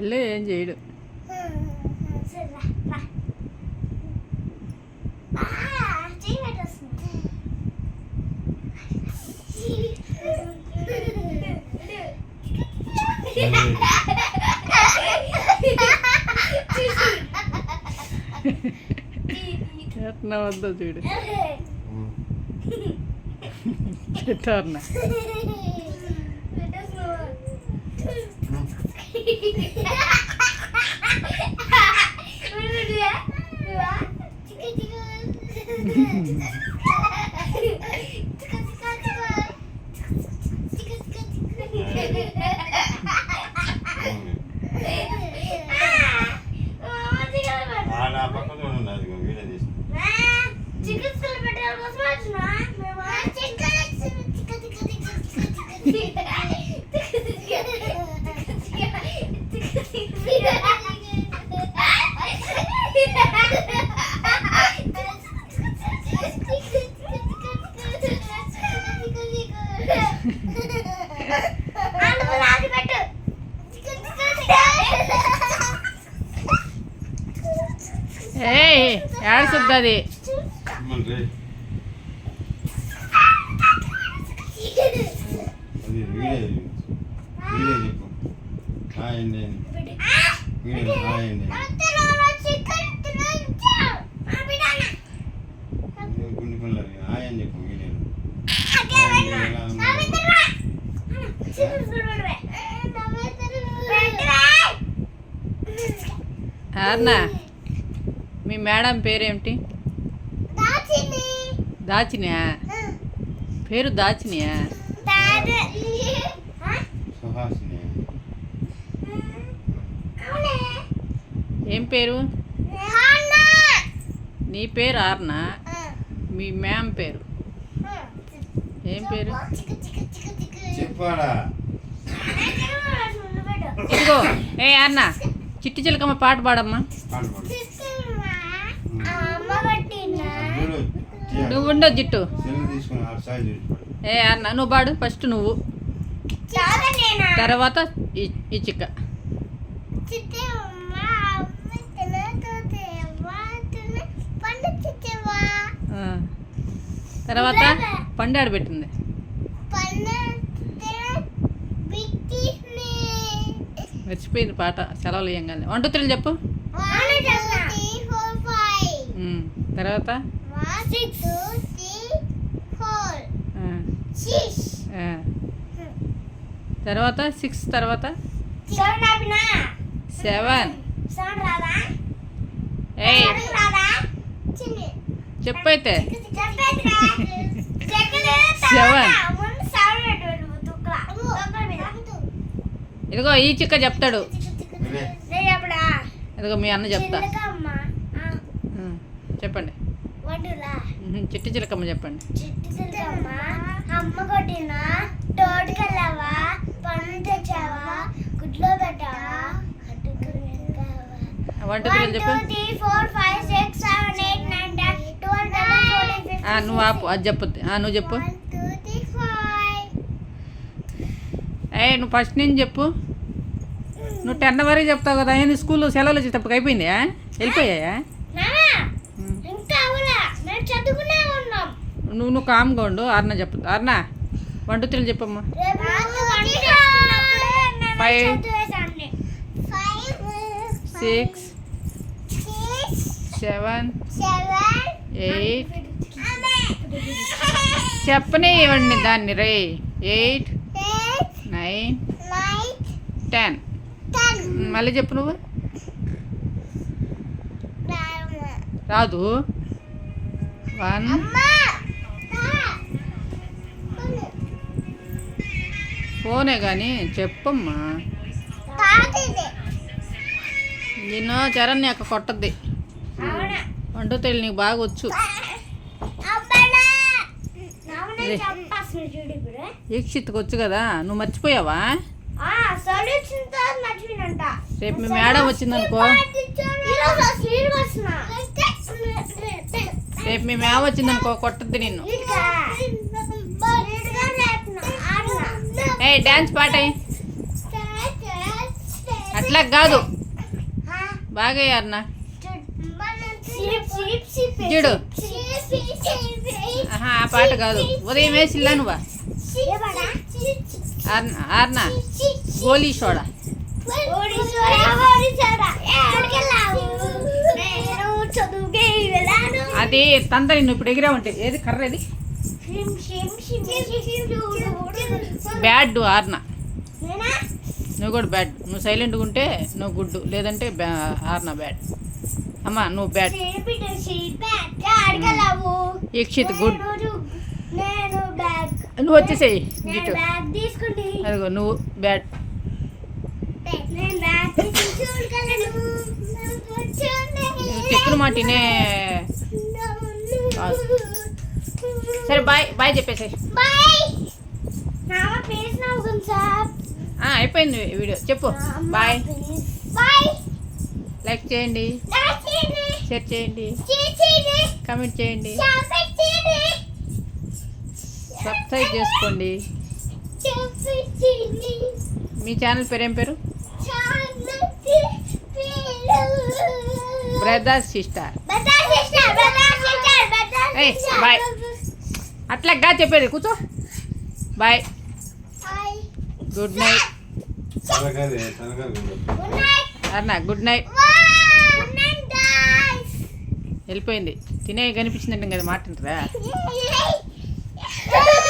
వెళ్ళి ఏం చేయడు. ఎట్లా వద్దో చూడు చెట్టారన ఏయ్ ఏడుస్తుంది అన్నా. మీ మేడం పేరేమిటి? దాచినియా? పేరు దాచినియా? ఏం పేరు? నీ పేరు ఆర్నా? మీ మ్యామ్ పేరు ఏం పేరు? ఇదిగో ఏ అన్నా, చిట్టి చిలకమ్మ పాట పాడమ్మా. నువ్వు ఉండవు జిట్టు. ఏ అన్న నువ్వు పాడు ఫస్ట్, నువ్వు తర్వాత ఈ చిక్క. తర్వాత పండు ఆడబెట్టింది. మర్చిపోయింది పాట సెలవులు ఇయ్యంగానే. 1 2 3 చెప్పు. తర్వాత తర్వాత 6 తర్వాత 7. చెప్పైతే 7. ఇదిగో ఈ చిక్క చెప్తాడు. ఇదిగో మీ అన్న చెప్తా. చెప్పండి. చిట్టి చిలకమ్మ చెప్పండి. అమ్మ కొట్టిన తోటకెళ్ళావా, పనులు తెచ్చావా, గుడ్లో పెట్టావా, 1 2 3 చెప్పు. 3 4 5 6 7 8 9 10 12 13 14 15. నువ్వు ఆపు, అది చెప్పు. నువ్వు చెప్పు. 1 2 3 4. నువ్వు ఫస్ట్ నుంచి చెప్పు. నువ్వు 10 వరకు చెప్తావు కదా. నీ స్కూల్లో సెలవులు వచ్చేటప్పుడు అయిపోయిందా? వెళ్ళిపోయాయా? నువ్వు కామ్గా ఉండు. అర్ణ చెప్పు. అర్ణ 1 2 3 చెప్పమ్మా. 5 6 7 8 చెప్పనే ఇవ్వండి దాన్ని. రే 8 9 10. మళ్ళీ చెప్పు. నువ్వు రాదు. 1 ఫోనే కానీ చెప్పమ్మా. నేను చరణ్ యొక్క కొట్టద్ది. 1 2 3 నీకు బాగా వచ్చు. ఈక్షిత్కి వచ్చు కదా. నువ్వు మర్చిపోయావా? రేపు మీ మేడం వచ్చిందనుకో. రేపు మీ మేడం వచ్చిందనుకో కొట్టద్ది నిన్ను. డాన్స్ పాట అట్లా కాదు బాగా అన్న చూడు ఆహా ఆ పాట కాదు ఉదయం వేసిల్లా నువ్వా ఆర్న గోలీ సోడా అది తందరి నువ్వు ఇప్పుడు ఎగిరా ఉంటే ఏది కర్ర ఏది బ్యాడ్ ఆర్న నువ్వు కూడా బ్యాడ్ నువ్వు సైలెంట్గా ఉంటే నువ్వు గుడ్డు లేదంటే ఆర్న బ్యాడ్ అమ్మా నువ్వు బ్యాడ్ ఈక్షిత్ గుడ్ నువ్వు వచ్చేసేయి గిట్టు అదిగో నువ్వు బ్యాడ్ చెప్పిన మాటినే సరే బాయ్ బాయ్ చెప్పేసి అయిపోయింది వీడియో చెప్పు బాయ్ లైక్ చేయండి షేర్ చేయండి కామెంట్ చేయండి సబ్స్క్రైబ్ చేసుకోండి మీ ఛానల్ పేరు ఏం పేరు బ్రదర్ సిస్టర్ బాయ్ అట్లాగా చెప్పేది కూర్చో బాయ్ గుడ్ నైట్ అన్నా గుడ్ నైట్ వెళ్ళిపోయింది తినే కనిపించిందంటే కదా మాట ఉంటుందా